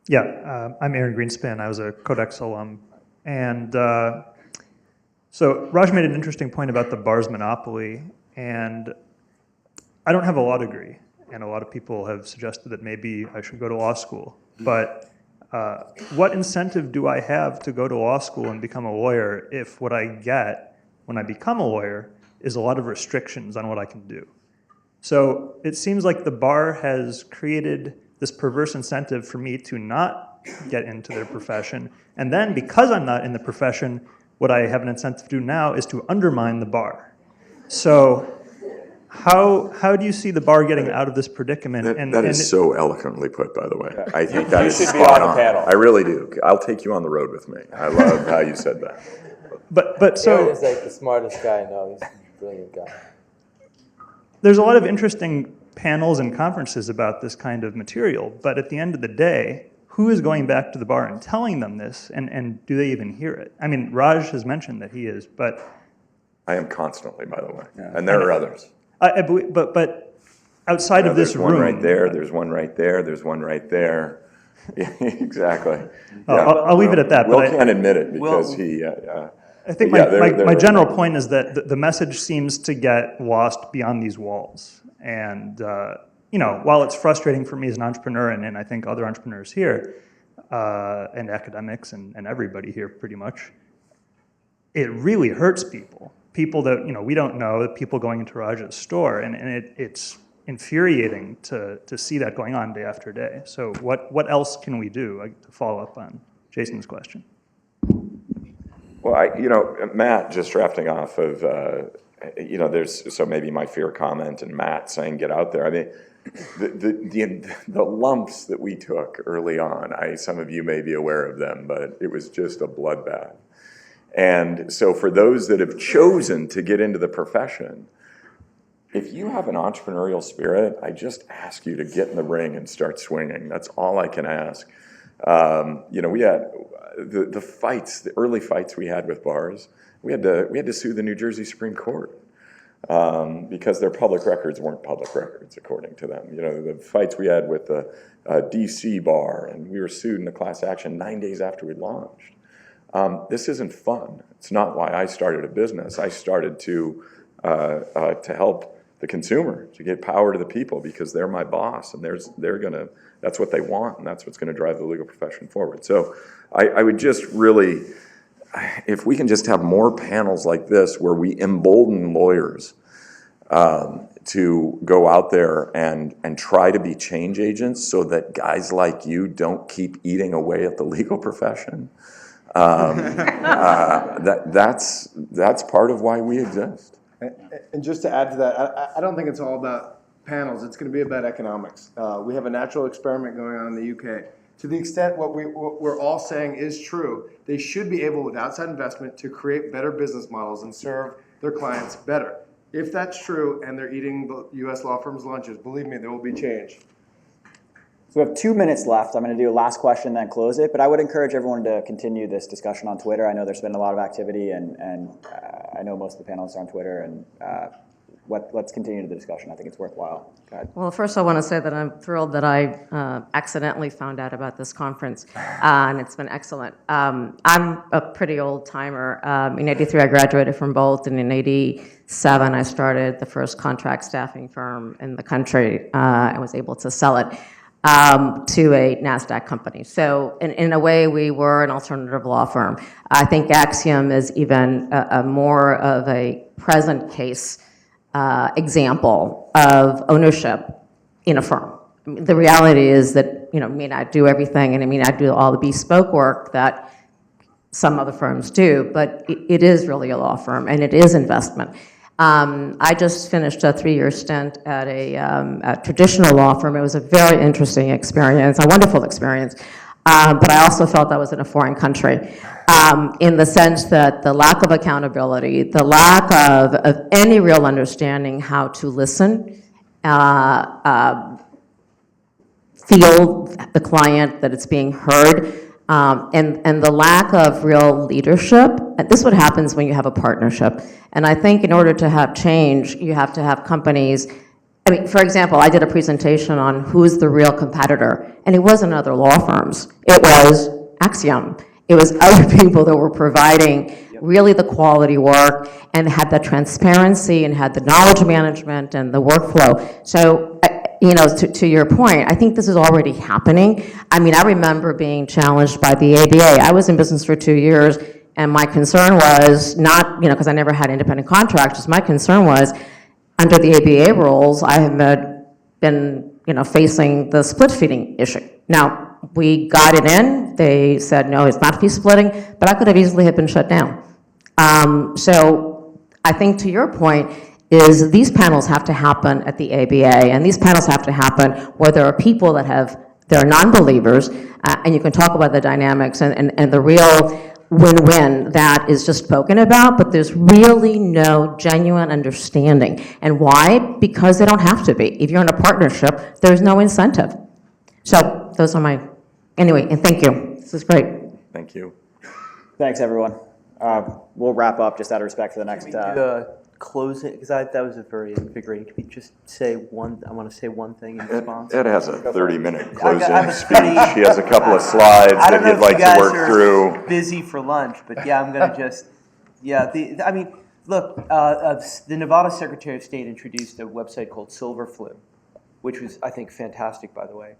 Yeah, I'm Aaron Greenspan. I was a CodeX alum. And so Raj made an interesting point about the bar's monopoly. And I don't have a law degree. And a lot of people have suggested that maybe I should go to law school. But what incentive do I have to go to law school and become a lawyer if what I get when I become a lawyer is a lot of restrictions on what I can do? So it seems like the bar has created this perverse incentive for me to not get into their profession. And then because I'm not in the profession, what I have an incentive to do now is to undermine the bar. So how do you see the bar getting out of this predicament? That is so eloquently put, by the way. I think that is should be spot on the panel. I really do. I'll take you on the road with me. I love how you said that. But so Aaron is like the smartest guy I know. He's a brilliant guy. there's a lot of interesting panels and conferences about this kind of material, but at the end of the day, who is going back to the bar and telling them this, and do they even hear it? I mean, Raj has mentioned that he is, but... I am constantly, by the way, and there are others. I believe, but outside of this room... There's one right there, there's one right there, there's one right there. Yeah, exactly. I'll leave it at that. Will but can't admit it because I think my general point is that the message seems to get lost beyond these walls. And while it's frustrating for me as an entrepreneur, and I think other entrepreneurs here, and academics and everybody here pretty much, it really hurts people. People that we don't know, people going into Raj's store, and it's infuriating to see that going on day after day. So what else can we do to follow up on Jason's question? Well, Matt, just drafting off of, there's, so maybe my fear comment and Matt saying get out there. I mean, the lumps that we took early on, some of you may be aware of them, but it was just a bloodbath. And so for those that have chosen to get into the profession, if you have an entrepreneurial spirit, I just ask you to get in the ring and start swinging. That's all I can ask. We had the fights, the early fights we had with bars. We had to sue the New Jersey Supreme Court. because their public records weren't public records, according to them. You know, the fights we had with the DC bar, and we were sued in a class action 9 days after we launched. This isn't fun. It's not why I started a business. I started to help the consumer, to get power to the people, because they're my boss, and that's what they want, and that's what's going to drive the legal profession forward. So I would just really, if we can just have more panels like this where we embolden lawyers to go out there and try to be change agents so that guys like you don't keep eating away at the legal profession. That's part of why we exist. And just to add to that, I don't think it's all about panels. It's going to be about economics. We have a natural experiment going on in the UK. To the extent what we're all saying is true, they should be able, with outside investment, to create better business models and serve their clients better. If that's true and they're eating the U.S. law firms' lunches, believe me, there will be change. So we have 2 minutes left. I'm going to do a last question, then close it. But I would encourage everyone to continue this discussion on Twitter. I know there's been a lot of activity, and I know most of the panelists are on Twitter. And let's continue the discussion. I think it's worthwhile. Go ahead. Well, first I want to say that I'm thrilled that I accidentally found out about this conference, and it's been excellent. I'm a pretty old timer. In '83, I graduated from Bolt, and in '87, I started the first contract staffing firm in the country. I was able to sell it to a NASDAQ company. So in a way, we were an alternative law firm. I think Axiom is even a more of a present case example of ownership in a firm. I mean, the reality is that, you know, I mean, I do everything, and I mean, I do all the bespoke work that some other firms do, but it is really a law firm, and it is investment. I just finished a 3-year stint at a traditional law firm. It was a very interesting experience, a wonderful experience, but I also felt I was in a foreign country in the sense that the lack of accountability, the lack of any real understanding how to listen, feel the client, that it's being heard, and the lack of real leadership. This is what happens when you have a partnership. And I think in order to have change, you have to have companies. I mean, for example, I did a presentation on who's the real competitor, and it wasn't other law firms. It was Axiom. It was other people that were providing really the quality work and had the transparency and had the knowledge management and the workflow. So, you know, to your point, I think this is already happening. I mean, I remember being challenged by the ABA. I was in business for 2 years, and my concern was not, you know, because I never had independent contractors, my concern was, under the ABA rules, I have been, you know, facing the split feeding issue. Now, we got it in. They said, no, it's not fee splitting, but I could have easily have been shut down. So I think to your point is these panels have to happen at the ABA, and these panels have to happen where there are people that they're non-believers, and you can talk about the dynamics and the real win-win that is just spoken about, but there's really no genuine understanding. And why? Because they don't have to be. If you're in a partnership, there's no incentive. So those are anyway, and thank you. This is great. Thank you. Thanks, everyone. We'll wrap up just out of respect for the next. Can we do the closing? Because that was a very invigorating. Can we just say one? I want to say one thing in response. Ed has a 30-minute closing speech. pretty- He has a couple of slides that he'd like to work through. Busy for lunch, but yeah, I'm going to just, I mean, look, the Nevada Secretary of State introduced a website called Silverflu, which was, I think, fantastic, by the way.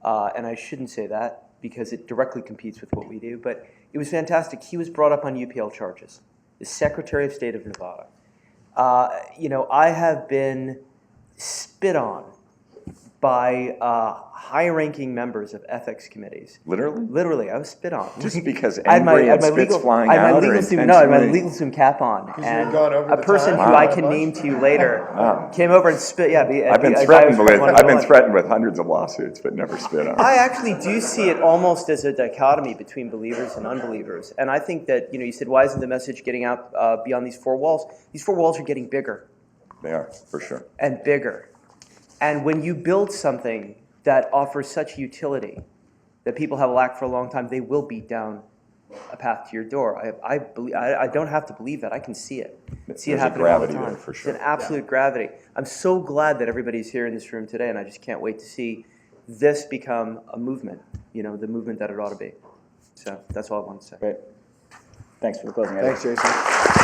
And I shouldn't say that because it directly competes with what we do, but it was fantastic. He was brought up on UPL charges, the Secretary of State of Nevada. You know, I have been spit on by high-ranking members of ethics committees. Literally? Literally, I was spit on. Just because angry and spit's flying out? I had my Legalzoom cap on, and over a the person time? who I can name to you later came over and spit. Yeah, I've been threatened with hundreds of lawsuits, but never spit on. I actually do see it almost as a dichotomy between believers and unbelievers, and I think that, you know, you said, why isn't the message getting out beyond these four walls? These four walls are getting bigger. They are, for sure. And bigger. And when you build something that offers such utility that people have lacked for a long time, they will beat down a path to your door. I don't have to believe that. I can see it. See it There's a happening all the gravity time. there for sure. It's an absolute gravity. I'm so glad that everybody's here in this room today, and I just can't wait to see this become a movement, the movement that it ought to be. So that's all I want to say. Great. Thanks for the closing. Thanks, Jason.